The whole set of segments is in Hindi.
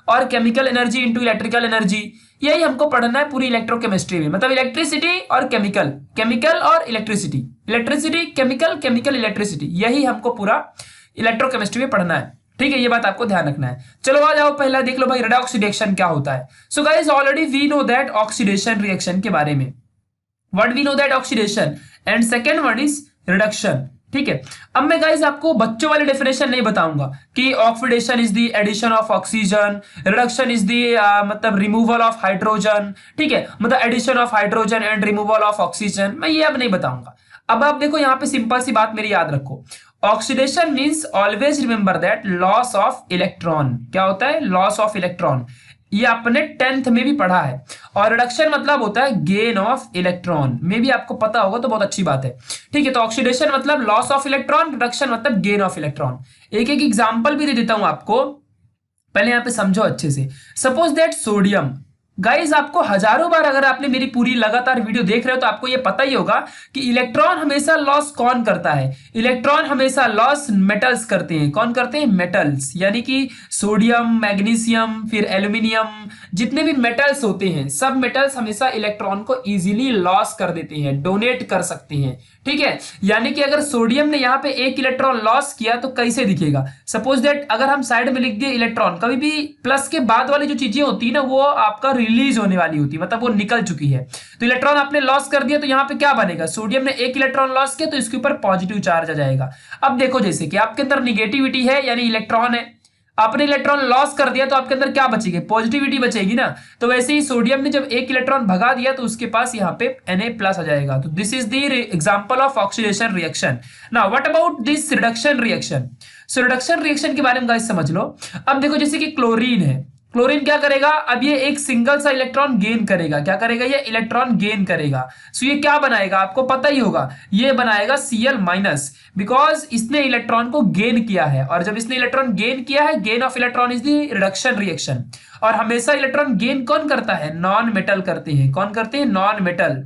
और chemical energy into electrical energy, यही हमको पढ़ना है पूरी इलेक्ट्रोकेमिस्ट्री में। मतलब इलेक्ट्रिसिटी और केमिकल, केमिकल और electricity, electricity chemical, chemical electricity, यही हमको पूरा इलेक्ट्रोकेमिस्ट्री में पढ़ना है। ठीक है, ये बात आपको ध्यान रखना है। चलो आ जाओ, पहला देख लो भाई रेडॉक्स रिएक्शन क्या होता है। So guys already we know that oxidation reaction के बारे में, what we know that oxidation, and second word is reduction. ठीक है, अब मैं गाइस आपको बच्चों वाली डेफिनेशन नहीं बताऊंगा कि oxidation is the addition of oxygen, reduction is the मतलब रिमूवल ऑफ हाइड्रोजन। ठीक है, मतलब addition of hydrogen and removal of oxygen, मैं ये अब नहीं बताऊंगा। अब आप देखो यहाँ पे सिंपल सी बात मेरी याद रखो, oxidation means always remember that loss of electron. क्या होता है? लॉस ऑफ इलेक्ट्रॉन, ये आपने 10th में भी पढ़ा है। और रिडक्शन मतलब होता है गेन ऑफ इलेक्ट्रॉन, में भी आपको पता होगा तो बहुत अच्छी बात है। ठीक है, तो ऑक्सीडेशन मतलब लॉस ऑफ इलेक्ट्रॉन, रिडक्शन मतलब गेन ऑफ इलेक्ट्रॉन। एक एक एग्जांपल भी दे देता हूं आपको, पहले यहां पे समझो अच्छे से। सपोज दैट सोडियम, गाइस आपको हजारों बार अगर आपने मेरी पूरी लगातार वीडियो देख रहे हो तो आपको ये पता ही होगा कि इलेक्ट्रॉन हमेशा लॉस कौन करता है? इलेक्ट्रॉन हमेशा लॉस मेटल्स करते हैं। कौन करते हैं? मेटल्स, यानी कि सोडियम, मैग्नीशियम, फिर एल्यूमिनियम, जितने भी मेटल्स होते हैं सब मेटल्स हमेशा इलेक्ट्रॉन को इजीली लॉस कर देते हैं, डोनेट कर सकते हैं। ठीक है, यानी कि अगर सोडियम ने यहाँ पे एक इलेक्ट्रॉन लॉस किया तो कैसे दिखेगा? सपोज दैट अगर हम साइड में लिख दिए इलेक्ट्रॉन, कभी भी प्लस के बाद वाली जो चीजें होती है ना वो आपका रिलीज होने वाली होती है, मतलब वो निकल चुकी है। तो इलेक्ट्रॉन आपने लॉस कर दिया तो यहाँ पे क्या बनेगा? सोडियम ने एक इलेक्ट्रॉन लॉस किया तो इसके ऊपर पॉजिटिव चार्ज आ जाएगा। अब देखो जैसे कि आपके अंदर निगेटिविटी है यानी इलेक्ट्रॉन है, आपने इलेक्ट्रॉन लॉस कर दिया तो आपके अंदर क्या बचेगी? पॉजिटिविटी बचेगी ना। तो वैसे ही सोडियम ने जब एक इलेक्ट्रॉन भगा दिया तो उसके पास यहाँ पे Na+ आ जाएगा। तो this is the example of oxidation reaction. Now what about this reduction reaction? So reduction reaction के बारे में गाइस समझ लो। अब देखो जैसे कि क्लोरीन है, क्लोरीन क्या करेगा? अब ये एक सिंगल सा इलेक्ट्रॉन गेन करेगा। क्या करेगा? ये इलेक्ट्रॉन गेन करेगा। सो ये क्या बनाएगा? आपको पता ही होगा, ये बनाएगा Cl-, बिकॉज इसने इलेक्ट्रॉन को गेन किया है। और जब इसने इलेक्ट्रॉन गेन किया है, gain of electron is the reduction reaction. और हमेशा इलेक्ट्रॉन गेन कौन करता है? नॉन मेटल करते हैं। कौन करते हैं? Non metal.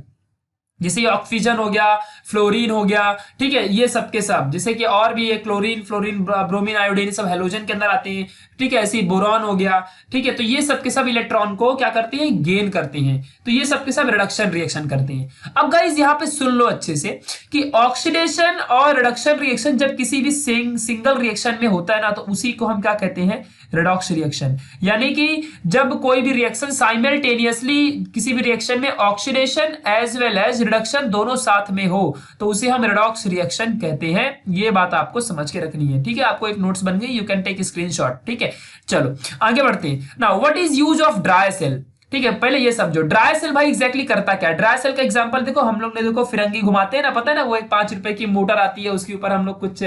जैसे ऑक्सीजन हो गया, फ्लोरीन हो गया, ठीक है, ये सब के सब, जैसे कि और भी है क्लोरीन, फ्लोरीन, ब्रोमीन, आयोडीन, सब हेलोजन के अंदर आते हैं। ठीक है, ऐसे बोरॉन हो गया। ठीक है, तो ये सब के सब इलेक्ट्रॉन को क्या करते हैं? गेन करते हैं। तो ये सब के सब रिडक्शन रिएक्शन करते हैं। अब गाइस यहाँ पे सुन लो अच्छे से कि ऑक्सीडेशन और रिडक्शन रिएक्शन जब किसी भी सिंगल रिएक्शन में होता है ना, तो उसी को हम क्या कहते हैं? Redox reaction. यानी कि जब कोई भी रिएक्शन साइमल्टेनियसली किसी भी रिएक्शन में oxidation as well as reduction दोनों साथ में हो तो उसे हम रेडॉक्स रिएक्शन कहते हैं। ये बात आपको समझ के रखनी है। ठीक है, आपको एक नोट्स बन गई, यू कैन टेक स्क्रीनशॉट। ठीक है, चलो आगे बढ़ते हैं। Now what is use of dry cell? ठीक है, पहले ये समझो ड्राई सेल भाई एग्जैक्टली करता क्या है। ड्राई सेल का एग्जांपल देखो, हम लोग ने देखो फिरंगी घुमाते हैं ना, पता है ना, वो एक 5 रुपए की मोटर आती है, उसके ऊपर हम लोग कुछ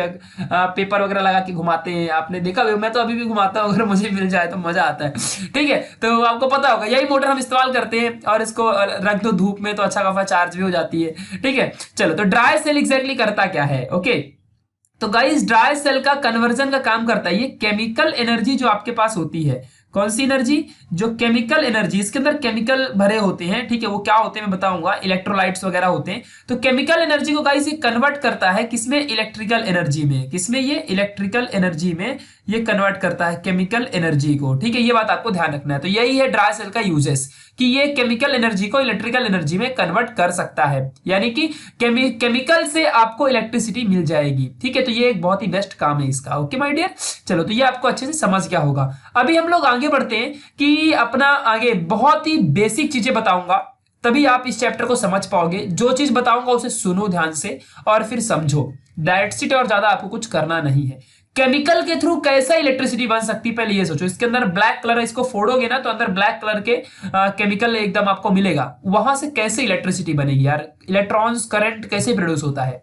पेपर वगैरह लगा के घुमाते हैं। आपने देखा होगा, मैं तो अभी भी घुमाता हूँ, अगर मुझे मिल जाए तो मजा आता है। ठीक है, तो आपको पता होगा यही मोटर हम इस्तेमाल करते हैं और इसको रख दो धूप में तो अच्छा खासा चार्ज भी हो जाती है। ठीक है, चलो, तो ड्राई सेल एग्जैक्टली करता क्या है? ओके, तो गाइस ड्राई सेल का कन्वर्जन का काम करता है। ये केमिकल एनर्जी जो आपके पास होती है, कौन सी एनर्जी? जो केमिकल एनर्जी, इसके अंदर केमिकल भरे होते हैं। ठीक है, वो क्या होते हैं मैं बताऊंगा, इलेक्ट्रोलाइट्स वगैरह होते हैं। तो केमिकल एनर्जी को गाइस ये कन्वर्ट करता है किसमें? इलेक्ट्रिकल एनर्जी में। किसमें? ये इलेक्ट्रिकल एनर्जी में ये कन्वर्ट करता है केमिकल एनर्जी को। ठीक है, ये बात आपको ध्यान रखना है। तो यही है ड्राई सेल का यूजेस, कि ये केमिकल एनर्जी को इलेक्ट्रिकल एनर्जी में कन्वर्ट कर सकता है, यानी कि केमिकल से आपको इलेक्ट्रिसिटी मिल जाएगी। ठीक है, तो ये एक बहुत ही बेस्ट काम है इसका। ओके माय डियर, चलो, तो ये आपको अच्छे से समझ गया होगा। अभी हम लोग आगे बढ़ते हैं कि अपना आगे बहुत ही बेसिक चीजें बताऊंगा, तभी आप इस चैप्टर को समझ पाओगे। जो चीज बताऊंगा उसे सुनो ध्यान से और फिर समझो। दैट्स इट, और ज्यादा आपको कुछ करना नहीं है। केमिकल के थ्रू कैसा इलेक्ट्रिसिटी बन सकती है, पहले ये सोचो। इसके अंदर ब्लैक कलर है, इसको फोड़ोगे ना तो अंदर ब्लैक कलर के केमिकल एकदम आपको मिलेगा। वहां से कैसे इलेक्ट्रिसिटी बनेगी यार? इलेक्ट्रॉन्स करंट कैसे प्रोड्यूस होता है?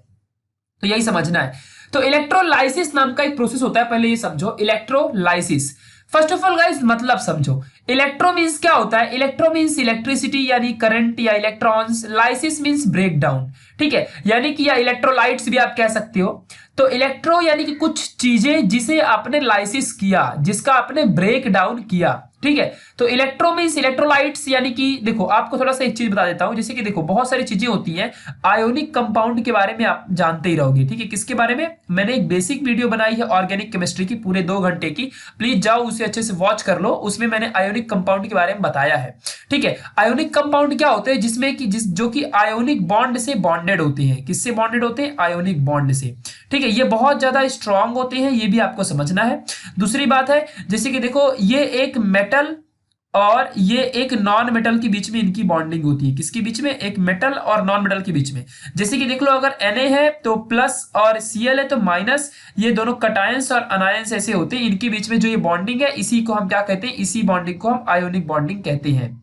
तो यही समझना है। तो इलेक्ट्रोलाइसिस नाम का एक प्रोसेस होता है, पहले ये समझो। Electrolysis, first of all guys मतलब समझो। इलेक्ट्रो मींस क्या होता है? इलेक्ट्रो मींस इलेक्ट्रिसिटी यानी करंट या electrons, lysis means break down. ठीक है, यानी कि या इलेक्ट्रोलाइट्स भी आप कह सकते हो। तो इलेक्ट्रो यानी कि कुछ चीजें जिसे आपने लाइसिस किया, जिसका आपने ब्रेक डाउन किया। ठीक है। तो इलेक्ट्रो मींस इलेक्ट्रोलाइट्स, यानी कि देखो आपको थोड़ा सा एक चीज बता देता हूं, जैसे कि देखो बहुत सारी चीजें होती हैं। आयोनिक कंपाउंड के बारे में आप जानते ही रहोगे, ठीक है। किसके बारे में? मैंने एक बेसिक वीडियो बनाई है ऑर्गेनिक केमिस्ट्री की, पूरे 2 घंटे की, प्लीज जाओ उसे अच्छे से वॉच कर लो, उसमें मैंने आयोनिक कंपाउंड के बारे में बताया है, ठीक है। आयोनिक कंपाउंड क्या होते हैं? जिसमें कि जो कि आयोनिक बॉन्ड से बॉन्डेड होते हैं। किससे बॉन्डेड होते हैं? आयोनिक बॉन्ड से, ठीक है। ये बहुत ज्यादा स्ट्रांग होते हैं, ये भी आपको समझना है। दूसरी बात है, जैसे कि देखो ये एक मेटल और ये एक नॉन मेटल के बीच में इनकी बॉन्डिंग होती है। किसके बीच में? एक मेटल और नॉन मेटल के बीच में। जैसे कि देख लो, अगर Na है तो प्लस और Cl है तो माइनस, ये दोनों कटायंस और अनायंस ऐसे होते हैं, इनके बीच में जो ये बॉन्डिंग है, इसी को हम क्या कहते हैं? इसी बॉन्डिंग को हम आयोनिक बॉन्डिंग कहते हैं,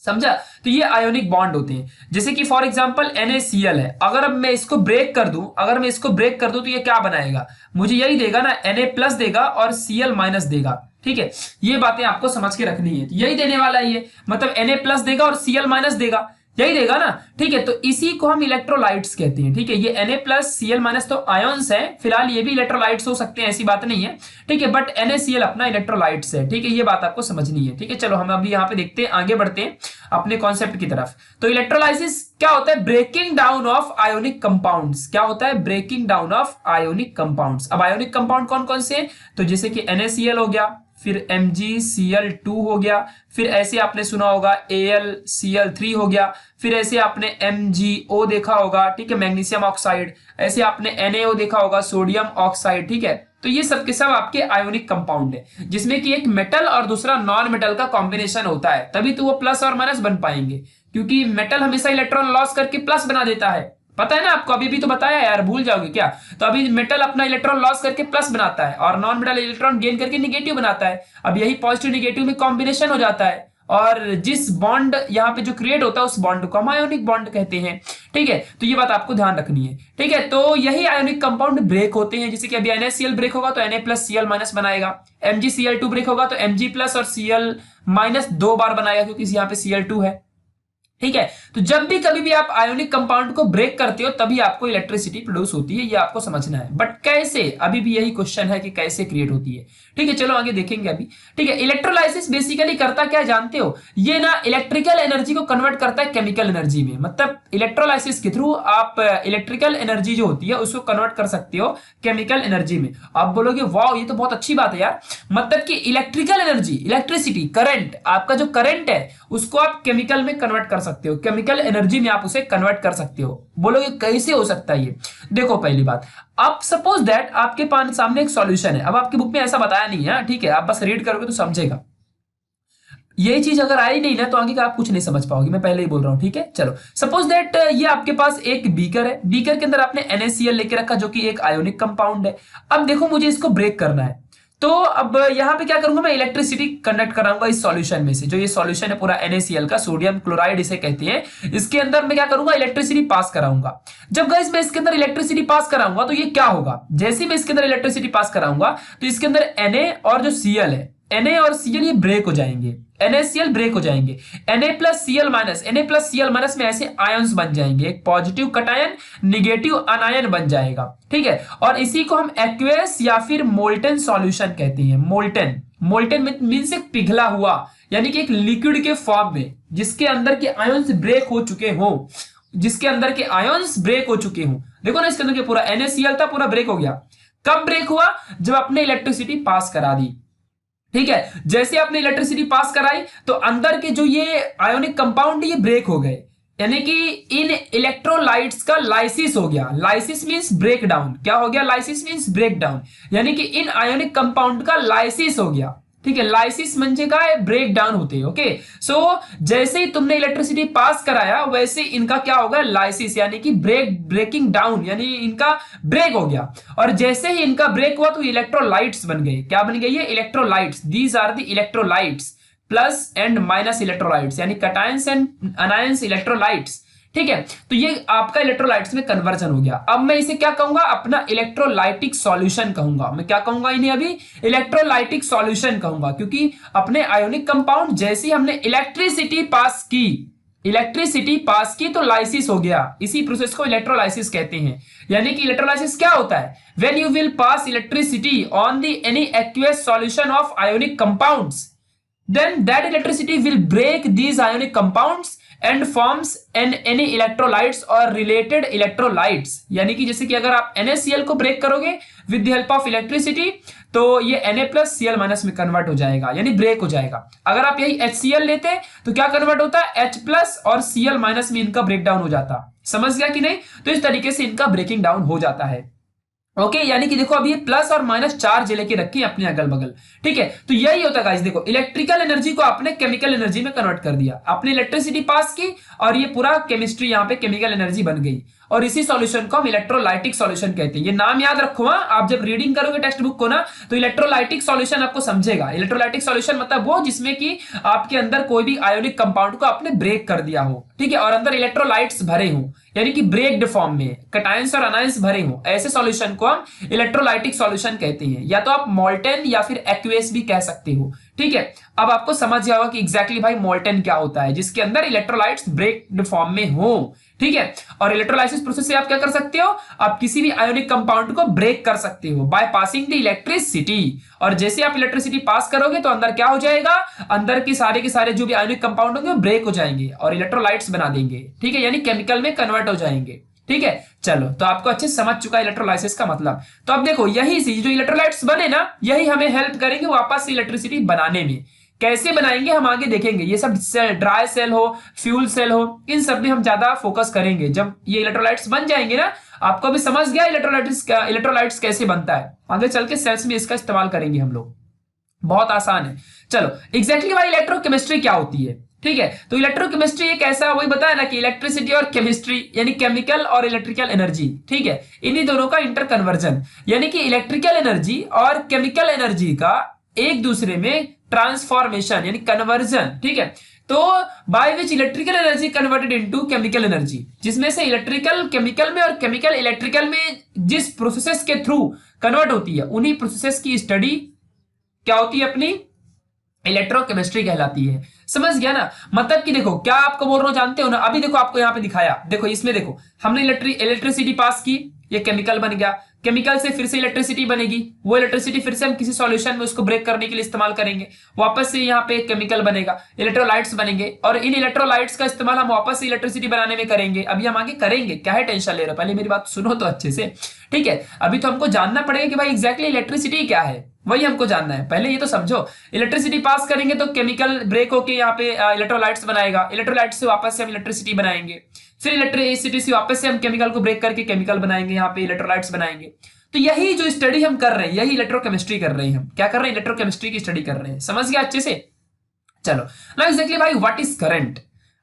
समझा। तो ये आयोनिक बॉन्ड होते हैं। जैसे कि फॉर एग्जांपल NaCl है, अगर अब मैं इसको ब्रेक कर दूं, तो ये क्या बनाएगा? मुझे यही देगा ना, Na प्लस देगा और Cl माइनस देगा, ठीक है। ये बातें आपको समझ के रखनी है, तो यही देने वाला है ये, मतलब Na प्लस देगा और Cl माइनस देगा, यही देगा ना, ठीक है। तो इसी को हम इलेक्ट्रोलाइट्स कहते हैं, ठीक है। ये Na प्लस Cl माइनस तो आयंस है, फिलहाल ये भी इलेक्ट्रोलाइट्स हो सकते हैं, ऐसी बात नहीं है, ठीक है। बट NaCl अपना इलेक्ट्रोलाइट्स है, ठीक है। ये बात आपको समझनी है, ठीक है। चलो हम अभी यहाँ पे देखते हैं, आगे बढ़ते हैं अपने कॉन्सेप्ट की तरफ। तो इलेक्ट्रोलाइसिस क्या होता है? Breaking down of ionic compounds. क्या होता है? Breaking down of ionic compounds. अब आयोनिक कंपाउंड कौन कौन से? तो जैसे कि NaCl हो गया, फिर MgCl2 हो गया, फिर ऐसे आपने सुना होगा AlCl3 हो गया, फिर ऐसे आपने MgO देखा होगा, ठीक है, मैग्नीशियम ऑक्साइड, ऐसे आपने NaO देखा होगा, सोडियम ऑक्साइड, ठीक है। तो ये सब के सब आपके आयोनिक कंपाउंड है, जिसमें कि एक मेटल और दूसरा नॉन मेटल का कॉम्बिनेशन होता है, तभी तो वो प्लस और माइनस बन पाएंगे, क्योंकि मेटल हमेशा इलेक्ट्रॉन लॉस करके प्लस बना देता है, पता है ना आपको, अभी भी तो बताया यार, भूल जाओगे क्या? तो अभी मेटल अपना इलेक्ट्रॉन लॉस करके प्लस बनाता है और नॉन मेटल इलेक्ट्रॉन गेन करके निगेटिव बनाता है। अब यही पॉजिटिव निगेटिव में कॉम्बिनेशन हो जाता है, और जिस बॉन्ड यहाँ पे जो क्रिएट होता है उस बॉन्ड को हम आयोनिक बॉन्ड कहते हैं, ठीक है। तो ये बात आपको ध्यान रखनी है, ठीक है। तो यही आयोनिक कंपाउंड ब्रेक होते हैं, जैसे कि अभी NaCl ब्रेक होगा तो Na प्लस Cl माइनस बनाएगा, MgCl2 ब्रेक होगा तो Mg प्लस और Cl माइनस 2 बार बनाएगा, क्योंकि यहाँ पे Cl2 है, ठीक है। तो जब भी कभी भी आप आयोनिक कंपाउंड को ब्रेक करते हो तभी आपको इलेक्ट्रिसिटी प्रोड्यूस होती है, ये आपको समझना है। बट कैसे? अभी भी यही क्वेश्चन है कि कैसे क्रिएट होती है, ठीक है। चलो आगे देखेंगे अभी, ठीक है। इलेक्ट्रोलाइसिस बेसिकली करता क्या जानते हो? ये ना इलेक्ट्रिकल एनर्जी को कन्वर्ट करता है केमिकल एनर्जी में, मतलब इलेक्ट्रोलाइसिस के थ्रू आप इलेक्ट्रिकल एनर्जी जो होती है उसको कन्वर्ट कर सकते हो केमिकल एनर्जी में। आप बोलोगे वाह ये तो बहुत अच्छी बात है यार, मतलब कि इलेक्ट्रिकल एनर्जी, इलेक्ट्रिसिटी, करंट, आपका जो करंट है उसको आप केमिकल में कन्वर्ट कर सकते हो, केमिकल एनर्जी में आप उसे कन्वर्ट कर सकते हो। बोलोगे कैसे हो सकता है ये? देखो पहली बात, आप सपोज दैट आपके पास सामने एक सॉल्यूशन है, अब आपकी बुक में ऐसा बताया नहीं है, ठीक है, आप बस रीड करोगे तो समझेगा। ये चीज अगर आई नहीं ना तो आगे का आप कुछ नहीं समझ पाओगे, मैं पहले ही बोल रहा हूं, ठीक है। चलो सपोज दैट ये आपके पास एक बीकर है, बीकर के अंदर आपने NaCl लेके रखा जो कि एक आयोनिक कंपाउंड है। अब देखो मुझे इसको ब्रेक करना है, तो अब यहां पे क्या करूंगा, मैं इलेक्ट्रिसिटी कंडक्ट कराऊंगा इस सॉल्यूशन में से, जो ये सॉल्यूशन है पूरा NaCl का, सोडियम क्लोराइड इसे कहते हैं, इसके अंदर मैं क्या करूंगा, इलेक्ट्रिसिटी पास कराऊंगा। जब गाइस मैं इसके अंदर इलेक्ट्रिसिटी पास कराऊंगा तो ये क्या होगा, जैसे ही मैं इसके अंदर इलेक्ट्रिसिटी पास कराऊंगा तो इसके अंदर Na और जो Cl है, Na और Cl ये ब्रेक हो जाएंगे, NaCl ब्रेक हो जाएंगे, Na प्लस Cl माइनस में ऐसे आयंस बन जाएंगे, एक पॉजिटिव कटायन निगेटिव अनायन बन जाएगा, ठीक है। और इसी को हम एक्वेस या फिर मोल्टन सॉल्यूशन कहते हैं। मोल्टन मींस एक पिघला हुआ, यानी कि एक लिक्विड के फॉर्म में जिसके अंदर के आयंस ब्रेक हो चुके हो, देखो ना इसके अंदर के पूरा NaCl था पूरा ब्रेक हो गया। कब ब्रेक हुआ? जब आपने इलेक्ट्रिसिटी पास करा दी, ठीक है। जैसे आपने इलेक्ट्रिसिटी पास कराई तो अंदर के जो ये आयोनिक कंपाउंड ये ब्रेक हो गए, यानी कि इन इलेक्ट्रोलाइट्स का लाइसिस हो गया। लाइसिस मींस ब्रेक डाउन, क्या हो गया? लाइसिस मींस ब्रेक डाउन, यानी कि इन आयोनिक कंपाउंड का लाइसिस हो गया, ठीक है। लाइसिस म्हणजे काय? ब्रेक डाउन होते, ओके। सो जैसे ही तुमने इलेक्ट्रिसिटी पास कराया वैसे इनका क्या होगा? लाइसिस, यानी कि ब्रेकिंग डाउन, यानी इनका ब्रेक हो गया। और जैसे ही इनका ब्रेक हुआ तो इलेक्ट्रोलाइट्स बन गए। क्या बन गई? ये electrolytes, these are the electrolytes, plus and minus electrolytes, यानी कटायंस एंड अनायंस इलेक्ट्रोलाइट्स, ठीक है। तो ये आपका इलेक्ट्रोलाइट्स में कन्वर्जन हो गया। अब मैं इसे क्या कहूंगा? अपना इलेक्ट्रोलाइटिक सॉल्यूशन कहूंगा। मैं क्या कहूंगा इन्हें? अभी इलेक्ट्रोलाइटिक सॉल्यूशन कहूंगा, क्योंकि अपने आयोनिक कंपाउंड जैसे हमने इलेक्ट्रिसिटी पास की तो लाइसिस हो गया। इसी प्रोसेस को इलेक्ट्रोलाइसिस कहते हैं। यानी कि इलेक्ट्रोलाइसिस क्या होता है? When you will pass electricity on the any aqueous solution of ionic compounds, then that electricity will break these ionic compounds and forms any electrolytes or related electrolytes। यानी कि जैसे कि अगर आप NaCl को ब्रेक करोगे with the help of electricity तो ये Na+Cl- में कन्वर्ट हो जाएगा, यानी ब्रेक हो जाएगा। अगर आप यही HCl लेते तो क्या कन्वर्ट होता है, H+ और Cl- में इनका ब्रेक डाउन हो जाता। समझ गया कि नहीं? तो इस तरीके से इनका ब्रेकिंग डाउन हो जाता है। ओके यानी कि देखो अभी ये प्लस और माइनस चार्ज लेके रखी है अपने अगल बगल। ठीक है, तो यही होता है गाइस। देखो इलेक्ट्रिकल एनर्जी को आपने केमिकल एनर्जी में कन्वर्ट कर दिया, आपने इलेक्ट्रिसिटी पास की और ये पूरा केमिस्ट्री यहाँ पे केमिकल एनर्जी बन गई। और इसी सॉल्यूशन को हम इलेक्ट्रोलाइटिक सॉल्यूशन कहते हैं। ये नाम याद रखो, आप जब रीडिंग करोगे टेक्स्ट बुक को ना तो इलेक्ट्रोलाइटिक सॉल्यूशन आपको समझेगा। इलेक्ट्रोलाइटिक सॉल्यूशन मतलब वो जिसमें कि आपके अंदर कोई भी आयोनिक कंपाउंड को आपने ब्रेक कर दिया हो, ठीक है, और अंदर इलेक्ट्रोलाइट्स भरे हो, यानी कि ब्रेक्ड फॉर्म में कैटायंस और अनायंस भरे हो, ऐसे सॉल्यूशन को हम इलेक्ट्रोलाइटिक सॉल्यूशन कहते हैं। या तो आप मोल्टेन या फिर एक्वेस भी कह सकते हो। ठीक है, अब आपको समझ गया होगा कि एग्जैक्टली भाई मोल्टेन क्या होता है, जिसके अंदर इलेक्ट्रोलाइट्स ब्रेक्ड फॉर्म में हो। ठीक है, और इलेक्ट्रोलाइसिस प्रोसेस से आप क्या कर सकते हो, आप किसी भी आयोनिक कंपाउंड को ब्रेक कर सकते हो बाय पासिंग द इलेक्ट्रिसिटी। और जैसे आप इलेक्ट्रिसिटी पास करोगे तो अंदर क्या हो जाएगा, अंदर के सारे जो भी आयोनिक कंपाउंड होंगे वो ब्रेक हो जाएंगे और इलेक्ट्रोलाइट्स बना देंगे। ठीक है, यानी केमिकल में कन्वर्ट हो जाएंगे। ठीक है, चलो तो आपको अच्छे से समझ चुका है इलेक्ट्रोलाइसिस का मतलब। तो अब देखो यही से जो इलेक्ट्रोलाइट्स बने ना, यही हमें हेल्प करेंगे वापस से इलेक्ट्रिसिटी बनाने में। कैसे बनाएंगे हम आगे देखेंगे। ये सब सेल, ड्राई सेल हो, फ्यूल सेल हो, इन सब में हम ज्यादा फोकस करेंगे। जब ये इलेक्ट्रोलाइट्स बन जाएंगे ना, आपको भी समझ गया इलेक्ट्रोलाइट्स कैसे बनता है। आगे चल के सेल्स में इसका इस्तेमाल करेंगे हम लोग, बहुत आसान है। चलो एग्जैक्टली भाई इलेक्ट्रोकेमिस्ट्री क्या होती है। ठीक है, तो इलेक्ट्रोकेमिस्ट्री एक ऐसा, वही बताया ना कि इलेक्ट्रिसिटी और केमिस्ट्री यानी केमिकल और इलेक्ट्रिकल एनर्जी, ठीक है, इन्हीं दोनों का इंटर कन्वर्जन, यानी कि इलेक्ट्रिकल एनर्जी और केमिकल एनर्जी का एक दूसरे में ट्रांसफॉर्मेशन यानी कन्वर्जन। ठीक है, तो by which electrical energy converted into chemical energy, जिसमें से इलेक्ट्रिकल केमिकल में और केमिकल इलेक्ट्रिकल में जिस प्रोसेसेस के थ्रू कन्वर्ट होती है, उन्हीं प्रोसेसेस की स्टडी क्या होती है, अपनी इलेक्ट्रोकेमिस्ट्री कहलाती है। समझ गया ना? मतलब कि देखो क्या आपको बोल रहा हूं, जानते हो ना, अभी देखो आपको यहां पे दिखाया, देखो इसमें देखो हमने इलेक्ट्रिसिटी पास की, ये केमिकल बन गया, केमिकल से फिर से इलेक्ट्रिसिटी बनेगी, वो इलेक्ट्रिसिटी फिर से हम किसी सॉल्यूशन में उसको ब्रेक करने के लिए इस्तेमाल करेंगे, वापस से यहाँ पे एक केमिकल बनेगा, इलेक्ट्रोलाइट्स बनेंगे, और इन इलेक्ट्रोलाइट्स का इस्तेमाल हम वापस से इलेक्ट्रिसिटी बनाने में करेंगे। अभी हम आगे करेंगे, क्या है टेंशन ले रहे हो, पहले मेरी बात सुनो तो अच्छे से। ठीक है, अभी तो हमको जानना पड़ेगा कि भाई एग्जैक्टली इलेक्ट्रिसिटी क्या है, वही हमको जानना है। पहले ये तो समझो, इलेक्ट्रिसिटी पास करेंगे तो केमिकल ब्रेक होके यहाँ पे इलेक्ट्रोलाइट्स बनाएगा, इलेक्ट्रोलाइट्स से वापस से हम इलेक्ट्रिसिटी बनाएंगे, फिर इलेक्ट्रिसिटी से वापस से हम केमिकल को ब्रेक करके केमिकल बनाएंगे, यहाँ पे इलेक्ट्रोलाइट्स बनाएंगे। तो यही जो स्टडी हम कर रहे हैं, यही इलेक्ट्रोकेमिस्ट्री कर रहे हैं। हम क्या कर रहे हैं, इलेक्ट्रोकेमिस्ट्री की स्टडी कर रहे हैं। समझ गया अच्छे से? चलो ना, एग्जैक्टली भाई व्हाट इज करंट।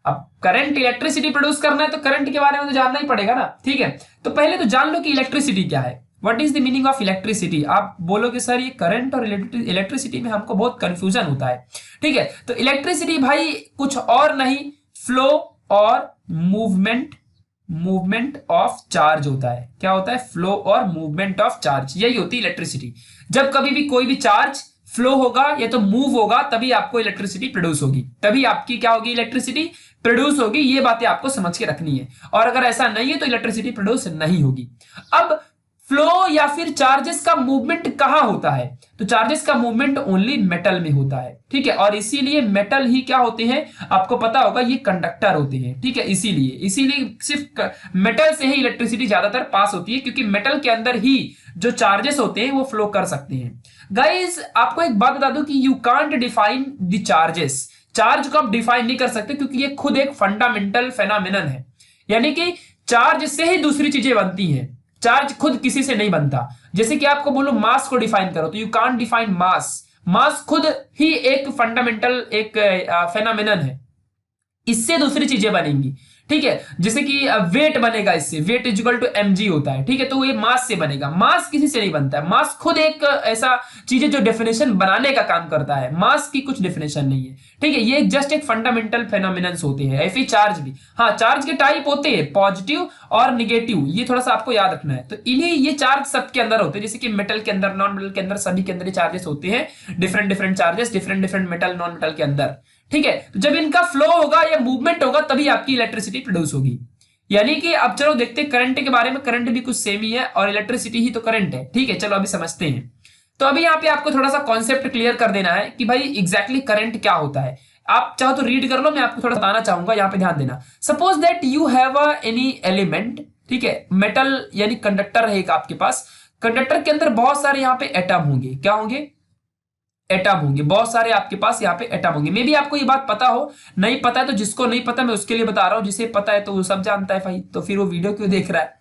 अब करंट इलेक्ट्रिसिटी प्रोड्यूस करना है तो करंट के बारे में तो जानना ही पड़ेगा ना। ठीक है, तो पहले तो जान लो कि इलेक्ट्रिसिटी क्या है, what is the meaning of electricity. आप बोलोगे सर ये करंट और इलेक्ट्रिसिटी में हमको बहुत कंफ्यूजन होता है। ठीक है, तो इलेक्ट्रिसिटी भाई कुछ और नहीं, फ्लो और मूवमेंट ऑफ चार्ज होता है। क्या होता है, फ्लो और मूवमेंट ऑफ चार्ज, यही होती है इलेक्ट्रिसिटी। जब कभी भी कोई भी चार्ज फ्लो होगा या तो मूव होगा तभी आपको इलेक्ट्रिसिटी प्रोड्यूस होगी, तभी आपकी क्या होगी, इलेक्ट्रिसिटी प्रोड्यूस होगी। ये बातें आपको समझ के रखनी है, और अगर ऐसा नहीं है तो इलेक्ट्रिसिटी प्रोड्यूस नहीं होगी। अब फ्लो या फिर चार्जेस का मूवमेंट कहां होता है, तो चार्जेस का मूवमेंट ओनली मेटल में होता है। ठीक है, और इसीलिए मेटल ही क्या होते हैं, आपको पता होगा ये कंडक्टर होते हैं। ठीक है, इसीलिए सिर्फ मेटल से ही इलेक्ट्रिसिटी ज्यादातर पास होती है, क्योंकि मेटल के अंदर ही जो चार्जेस होते हैं वो फ्लो कर सकते हैं। गाइज आपको एक बात बता दूं कि you can't define the charges, charge को आप डिफाइन नहीं कर सकते, क्योंकि ये खुद एक फंडामेंटल फेनोमेनन है। यानी कि चार्ज से ही दूसरी चीजें बनती हैं, चार्ज खुद किसी से नहीं बनता। जैसे कि आपको बोलो मास को डिफाइन करो, तो यू कांट डिफाइन मास खुद ही एक फंडामेंटल एक फेनोमेनन है, इससे दूसरी चीजें बनेंगी। ठीक है, जैसे कि वेट बनेगा, इससे weight is equal to mg होता है। ठीक है, तो ये मास से बनेगा, मास किसी से नहीं बनता है। मास खुद एक ऐसा चीज है जो डेफिनेशन बनाने का काम करता है, मास की कुछ डेफिनेशन नहीं है। ठीक है, ये जस्ट एक फंडामेंटल फेनोमिनन्स होते हैं। ऐसे चार्ज भी, हाँ चार्ज के टाइप होते हैं पॉजिटिव और निगेटिव, ये थोड़ा सा आपको याद रखना है। तो इन्हीं ये चार्ज सबके अंदर होते हैं, जैसे कि मेटल के अंदर, नॉन मेटल के अंदर, सभी के अंदर चार्जेस होते हैं, different charges, different metal non metal के अंदर। ठीक है, तो जब इनका फ्लो होगा या मूवमेंट होगा तभी आपकी इलेक्ट्रिसिटी प्रोड्यूस होगी। यानी कि अब चलो देखते हैं करंट के बारे में, करंट भी कुछ सेम ही है और इलेक्ट्रिसिटी ही तो करंट है। ठीक है, चलो अभी समझते हैं। तो अभी यहाँ पे आपको थोड़ा सा कॉन्सेप्ट क्लियर कर देना है कि भाई एग्जैक्टली करंट क्या होता है। आप चाहो तो रीड कर लो, मैं आपको थोड़ा बताना चाहूंगा, यहाँ पे ध्यान देना। Suppose that you have any element, ठीक है, मेटल यानी कंडक्टर है एक आपके पास। कंडक्टर के अंदर बहुत सारे यहाँ पे एटम होंगे, क्या होंगे, एटम होंगे, बहुत सारे आपके पास यहाँ पे एटम होंगे। मे बी आपको ये बात पता हो, नहीं पता है तो जिसको नहीं पता मैं उसके लिए बता रहा हूं, जिसे पता है तो वो सब जानता है भाई, तो फिर वो वीडियो क्यों देख रहा है।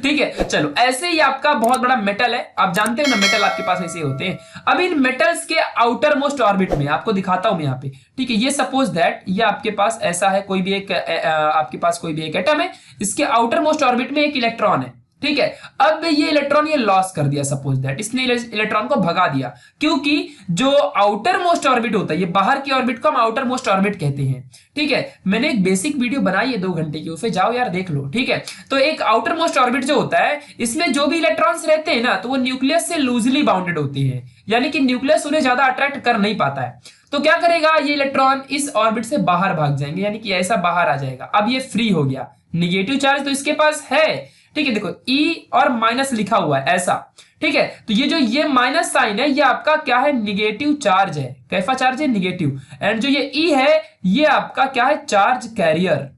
ठीक है, चलो ऐसे ही आपका बहुत बड़ा मेटल है, आप जानते हो ना मेटल आपके पास ऐसे होते हैं। अब इन मेटल्स के आउटर मोस्ट ऑर्बिट में आपको दिखाता हूं मैं यहाँ पे, ठीक है। ये सपोज दैट ये आपके पास ऐसा है, कोई भी एक आपके पास कोई भी एक एटम है, इसके आउटर मोस्ट ऑर्बिट में एक इलेक्ट्रॉन है, ठीक है। अब ये इलेक्ट्रॉन ये लॉस कर दिया, सपोज दैट इसने इलेक्ट्रॉन को भगा दिया, क्योंकि जो आउटर मोस्ट ऑर्बिट होता है, ये बाहर की ऑर्बिट को हम आउटर मोस्ट ऑर्बिट कहते हैं, ठीक है। मैंने एक बेसिक वीडियो बनाई है 2 घंटे की, उसे जाओ यार देख लो, ठीक है। तो एक आउटर मोस्ट ऑर्बिट जो होता है, इसमें जो भी इलेक्ट्रॉन्स रहते हैं ना, तो वो न्यूक्लियस से लूजली बाउंडेड होते हैं, यानी कि न्यूक्लियस उन्हें ज्यादा अट्रैक्ट कर नहीं पाता है। तो क्या करेगा, ये इलेक्ट्रॉन इस ऑर्बिट से बाहर भाग जाएंगे, यानी कि ऐसा बाहर आ जाएगा। अब ये फ्री हो गया, निगेटिव चार्ज तो इसके पास है, ठीक है। देखो ई और माइनस लिखा हुआ है ऐसा, ठीक है। तो ये माइनस साइन है, ये आपका क्या है, निगेटिव चार्ज है। कैसा चार्ज है, निगेटिव। एंड जो ये ई है, ये आपका क्या है, चार्ज कैरियर,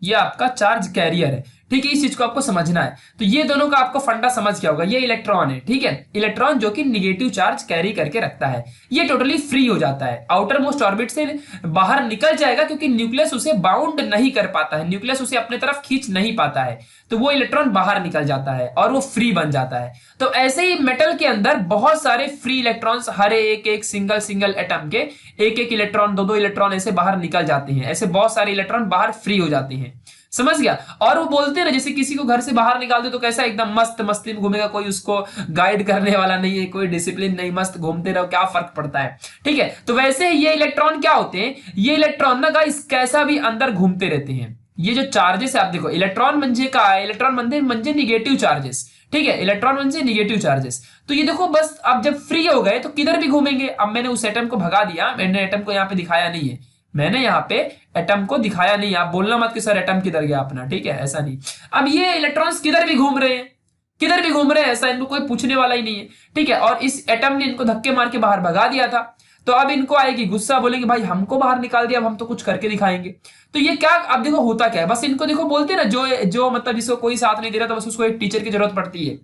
ये आपका चार्ज कैरियर है, ठीक है। इस चीज को आपको समझना है। तो ये दोनों का आपको फंडा समझ गया होगा। ये इलेक्ट्रॉन है, ठीक है, इलेक्ट्रॉन जो कि निगेटिव चार्ज कैरी करके रखता है, ये टोटली फ्री हो जाता है, आउटर मोस्ट ऑर्बिट से बाहर निकल जाएगा, क्योंकि न्यूक्लियस उसे बाउंड नहीं कर पाता है, न्यूक्लियस उसे अपने तरफ खींच नहीं पाता है, तो वो इलेक्ट्रॉन बाहर निकल जाता है और वो फ्री बन जाता है। तो ऐसे ही मेटल के अंदर बहुत सारे फ्री इलेक्ट्रॉन्स, हर एक सिंगल एटम के एक इलेक्ट्रॉन, 2 इलेक्ट्रॉन ऐसे बाहर निकल जाते हैं, ऐसे बहुत सारे इलेक्ट्रॉन बाहर फ्री हो जाते हैं, समझ गया। और वो बोलते हैं ना, जैसे किसी को घर से बाहर निकाल दे तो कैसा एकदम मस्त मस्ती में घूमेगा, कोई उसको गाइड करने वाला नहीं है, कोई डिसिप्लिन नहीं, मस्त घूमते रहो, क्या फर्क पड़ता है, ठीक है। तो वैसे ये इलेक्ट्रॉन क्या होते हैं, ये इलेक्ट्रॉन ना गाइस कैसा भी अंदर घूमते रहते हैं। ये जो चार्जेस है आप देखो, इलेक्ट्रॉन म्हणजे का है, इलेक्ट्रॉन म्हणजे निगेटिव चार्जेस, ठीक है, इलेक्ट्रॉन म्हणजे निगेटिव चार्जेस। तो ये देखो बस अब जब फ्री हो गए तो किधर भी घूमेंगे। अब मैंने उस एटम को भगा दिया, मैंने एटम को यहाँ पे दिखाया नहीं है, मैंने यहाँ पे एटम को दिखाया नहीं, आप बोलना मत कि सर एटम किधर गया अपना, ठीक है, ऐसा नहीं। अब ये इलेक्ट्रॉन्स किधर भी घूम रहे हैं, किधर भी घूम रहे हैं, ऐसा इनको कोई पूछने वाला ही नहीं है, ठीक है। और इस एटम ने इनको धक्के मार के बाहर भगा दिया था, तो अब इनको आएगी गुस्सा, बोलेंगे भाई हमको बाहर निकाल दिया, अब हम तो कुछ करके दिखाएंगे। तो ये क्या, अब देखो होता क्या है, बस इनको देखो, बोलते हैं ना, जो मतलब जिसको कोई साथ नहीं दे रहा, तो बस उसको एक टीचर की जरूरत पड़ती है,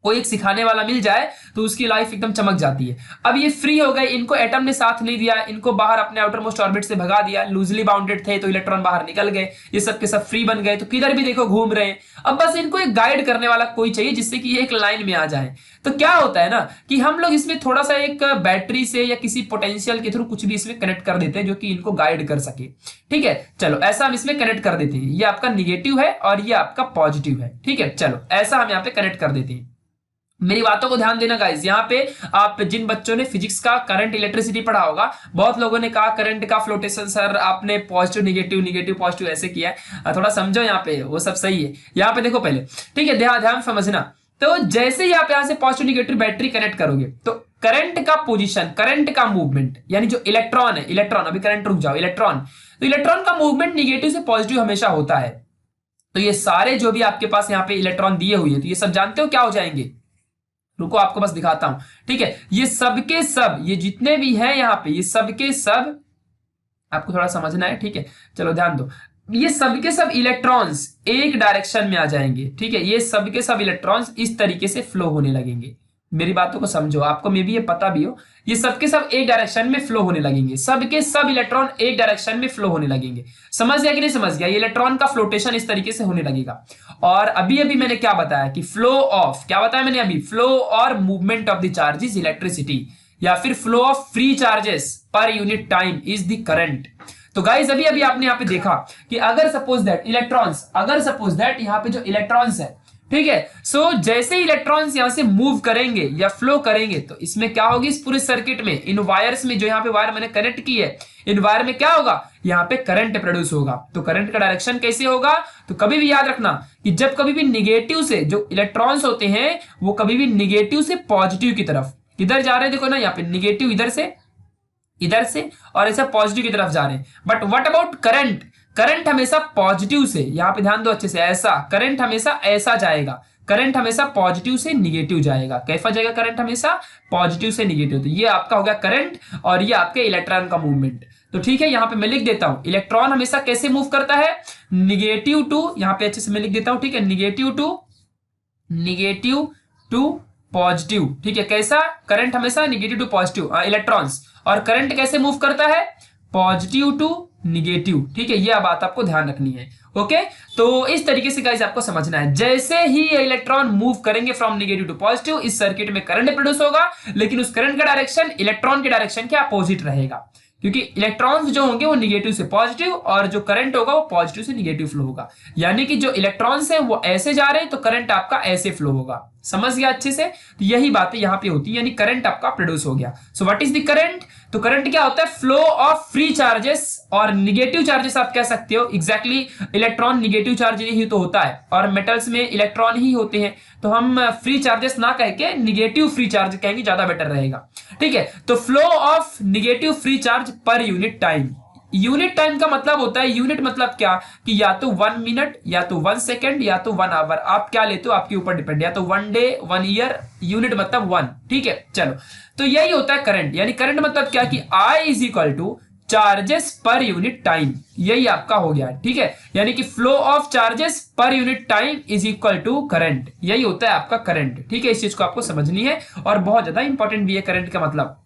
कोई एक सिखाने वाला मिल जाए तो उसकी लाइफ एकदम चमक जाती है। अब ये फ्री हो गए, इनको एटम ने साथ नहीं दिया, इनको बाहर अपने आउटर मोस्ट ऑर्बिट से भगा दिया, लूजली बाउंडेड थे तो इलेक्ट्रॉन बाहर निकल गए, ये सब के सब फ्री बन गए, तो किधर भी देखो घूम रहे हैं। अब बस इनको एक गाइड करने वाला कोई चाहिए, जिससे कि ये एक लाइन में आ जाए। तो क्या होता है ना कि हम लोग इसमें थोड़ा सा एक बैटरी से या किसी पोटेंशियल के थ्रू कुछ भी इसमें कनेक्ट कर देते हैं, जो कि इनको गाइड कर सके, ठीक है। चलो ऐसा हम इसमें कनेक्ट कर देते हैं, ये आपका निगेटिव है और ये आपका पॉजिटिव है, ठीक है। चलो ऐसा हम यहाँ पे कनेक्ट कर देते हैं। मेरी बातों को ध्यान देना गाइस, यहाँ पे आप जिन बच्चों ने फिजिक्स का करंट इलेक्ट्रिसिटी पढ़ा होगा, बहुत लोगों ने कहा करंट का फ्लोटेशन सर आपने पॉजिटिव निगेटिव निगेटिव पॉजिटिव ऐसे किया है, थोड़ा समझो यहाँ पे, वो सब सही है। यहाँ पे देखो पहले, ठीक है, ध्यान समझना। तो जैसे ही आप यहाँ से पॉजिटिव निगेटिव बैटरी कनेक्ट करोगे, तो करंट का पोजिशन, करंट का मूवमेंट, यानी जो इलेक्ट्रॉन है, इलेक्ट्रॉन, अभी करंट रुक जाओ, इलेक्ट्रॉन, तो इलेक्ट्रॉन का मूवमेंट निगेटिव से पॉजिटिव हमेशा होता है। तो ये सारे जो भी आपके पास यहाँ पे इलेक्ट्रॉन दिए हुए हैं, तो ये सब जानते हो क्या हो जाएंगे, रुको आपको बस दिखाता हूं, ठीक है। ये सबके सब, ये जितने भी हैं यहाँ पे, ये सबके सब आपको थोड़ा समझना है, ठीक है। चलो ध्यान दो, ये सबके सब इलेक्ट्रॉन्स एक डायरेक्शन में आ जाएंगे, ठीक है। ये सबके सब इलेक्ट्रॉन्स इस तरीके से फ्लो होने लगेंगे, मेरी बातों को समझो, आपको मे भी ये पता भी हो, ये सबके सब एक डायरेक्शन में फ्लो होने लगेंगे, सबके सब इलेक्ट्रॉन एक डायरेक्शन में फ्लो होने लगेंगे। समझ गया कि नहीं समझ गया, ये इलेक्ट्रॉन का फ्लोटेशन इस तरीके से होने लगेगा। और अभी मैंने क्या बताया कि फ्लो ऑफ, क्या बताया मैंने अभी, फ्लो और movement of the charges electricity, या फिर flow of free charges per unit time is the current. तो गाइस अभी आपने यहाँ पे देखा कि अगर सपोज दैट इलेक्ट्रॉन्स, अगर सपोज दैट यहाँ पे जो इलेक्ट्रॉन्स है, ठीक है, सो जैसे इलेक्ट्रॉन्स यहां से मूव करेंगे या फ्लो करेंगे, तो इसमें क्या होगी, इस पूरे सर्किट में, इन वायर्स में, जो यहाँ पे वायर मैंने कनेक्ट की है, इन वायर में क्या होगा, यहाँ पे करंट प्रोड्यूस होगा। तो करंट का डायरेक्शन कैसे होगा, तो कभी भी याद रखना कि जब कभी भी निगेटिव से, जो इलेक्ट्रॉन्स होते हैं वो कभी भी निगेटिव से पॉजिटिव की तरफ किधर जा रहे हैं, देखो ना यहाँ पे निगेटिव इधर से और ऐसा पॉजिटिव की तरफ जा रहे हैं। But what about current, current हमेशा पॉजिटिव से, यहां पे ध्यान दो अच्छे से, ऐसा करंट हमेशा ऐसा जाएगा, करंट हमेशा पॉजिटिव से निगेटिव जाएगा। कैसा जाएगा करंट? हमेशा पॉजिटिव से निगेटिव। तो ये आपका हो गया करंट और ये आपके इलेक्ट्रॉन का मूवमेंट। तो ठीक है, यहां पे मैं लिख देता हूं इलेक्ट्रॉन हमेशा कैसे मूव करता है, निगेटिव टू, यहां पे अच्छे से मैं लिख देता हूं, ठीक है, निगेटिव टू पॉजिटिव। ठीक है, कैसा? करंट हमेशा निगेटिव टू पॉजिटिव, इलेक्ट्रॉन्स। और करंट कैसे मूव करता है? Positive to negative. ठीक है, यह बात आपको ध्यान रखनी है। ओके, तो इस तरीके से गाइस आपको समझना है, जैसे ही इलेक्ट्रॉन मूव करेंगे फ्रॉम निगेटिव टू पॉजिटिव, इस सर्किट में करंट प्रोड्यूस होगा, लेकिन उस करंट का डायरेक्शन इलेक्ट्रॉन के डायरेक्शन के अपोजिट रहेगा, क्योंकि इलेक्ट्रॉन्स जो होंगे वो निगेटिव से पॉजिटिव और जो करंट होगा वो पॉजिटिव से निगेटिव फ्लो होगा। यानी कि जो इलेक्ट्रॉन्स हैं वो ऐसे जा रहे हैं तो करंट आपका ऐसे फ्लो होगा। समझ गया अच्छे से? तो यही बातें यहां पे होती है, यानी करंट आपका प्रोड्यूस हो गया। So what is the current? तो करंट क्या होता है? फ्लो ऑफ फ्री चार्जेस और निगेटिव चार्जेस आप कह सकते हो। एग्जैक्टली इलेक्ट्रॉन निगेटिव चार्ज ही तो होता है और मेटल्स में इलेक्ट्रॉन ही होते हैं, तो हम फ्री चार्जेस ना कह के निगेटिव फ्री चार्ज कहेंगे, ज्यादा बेटर रहेगा। ठीक है, तो flow of negative free charge पर यूनिट टाइम। यूनिट टाइम का मतलब होता है, यूनिट मतलब क्या कि या तो 1 मिनट या तो 1 सेकेंड या तो 1 आवर, आप क्या लेते हो आपके ऊपर डिपेंड, या तो 1 डे 1 ईयर, यूनिट मतलब 1। ठीक है, चलो, तो यही होता है करंट। यानी करंट मतलब क्या कि I is equal to charges per unit time, यही आपका हो गया। ठीक है, यानी कि flow of charges per unit time is equal to current, यही होता है आपका करंट। ठीक है, इस चीज को आपको समझनी है और बहुत ज्यादा इंपॉर्टेंट भी है करंट का मतलब।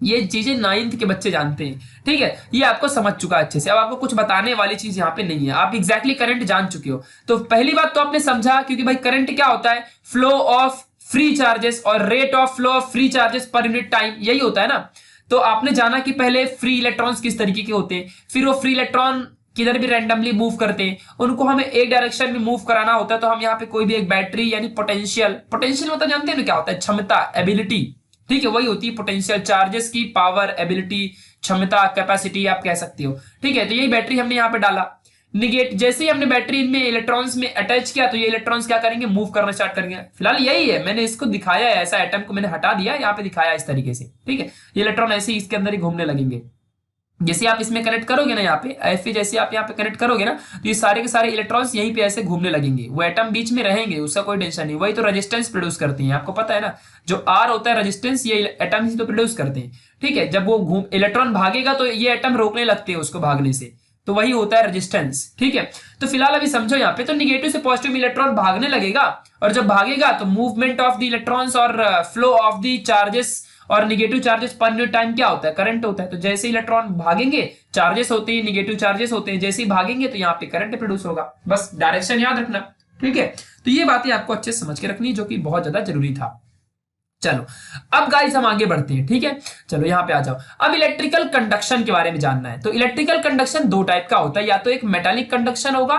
ये चीजें 9th के बच्चे जानते हैं। ठीक है, ये आपको समझ चुका है अच्छे से, अब आपको कुछ बताने वाली चीज यहाँ पे नहीं है, आप एग्जैक्टली करंट जान चुके हो। तो पहली बात तो आपने समझा, क्योंकि भाई करंट क्या होता है? फ्लो ऑफ फ्री चार्जेस और rate of flow of free charges per unit time, यही होता है ना। तो आपने जाना कि पहले फ्री इलेक्ट्रॉन्स किस तरीके के होते हैं, फिर वो फ्री इलेक्ट्रॉन किधर भी रैंडमली मूव करते हैं, उनको हमें एक डायरेक्शन में मूव कराना होता है। तो हम यहाँ पे कोई भी एक बैटरी यानी पोटेंशियल, पोटेंशियल मतलब जानते हैं ना क्या होता है? क्षमता, एबिलिटी। ठीक है, वही होती है पोटेंशियल, चार्जेस की पावर, एबिलिटी, क्षमता, कैपेसिटी आप कह सकते हो। ठीक है, तो यही बैटरी हमने यहाँ पे डाला। निगेट जैसे ही हमने बैटरी इनमें इलेक्ट्रॉन्स में अटैच किया तो ये इलेक्ट्रॉन्स क्या करेंगे? मूव करना स्टार्ट करेंगे। फिलहाल यही है, मैंने इसको दिखाया है, ऐसा एटम को मैंने हटा दिया, यहाँ पे दिखाया इस तरीके से। ठीक है, ये इलेक्ट्रॉन ऐसे ही इसके अंदर ही घूमने लगेंगे। जैसे आप इसमें कनेक्ट करोगे ना, यहाँ पे ऐसे जैसे आप यहाँ पे कनेक्ट करोगे ना, तो ये सारे के सारे इलेक्ट्रॉन्स यहीं पे ऐसे घूमने लगेंगे, वो एटम बीच में रहेंगे, उसका कोई टेंशन नहीं। वही तो रेजिस्टेंस प्रोड्यूस करती हैं, आपको पता है ना, जो आर होता है रेजिस्टेंस, ये एटम ही तो प्रोड्यूस करते हैं। ठीक है, जब वो इलेक्ट्रॉन भागेगा तो ये एटम रोकने लगते हैं उसको भागने से, तो वही होता है रेजिस्टेंस। ठीक है, तो फिलहाल अभी समझो यहाँ पे, तो निगेटिव से पॉजिटिव में इलेक्ट्रॉन भागने लगेगा, और जब भागेगा तो मूवमेंट ऑफ द इलेक्ट्रॉन्स और फ्लो ऑफ द चार्जेस और negative charges per unit time क्या होता है? करंट होता है। तो जैसे इलेक्ट्रॉन भागेंगे, चार्जेस होते हैं, निगेटिव चार्जेस होते हैं, जैसे ही भागेंगे तो यहाँ पे करंट प्रोड्यूस होगा। बस डायरेक्शन याद रखना। ठीक है, तो ये बातें आपको अच्छे से समझ के रखनी, जो कि बहुत ज्यादा जरूरी था। चलो, अब गाइस हम आगे बढ़ते हैं। ठीक है, चलो यहाँ पे आ जाओ। अब इलेक्ट्रिकल कंडक्शन के बारे में जानना है। तो इलेक्ट्रिकल कंडक्शन दो टाइप का होता है, या तो एक मेटालिक कंडक्शन होगा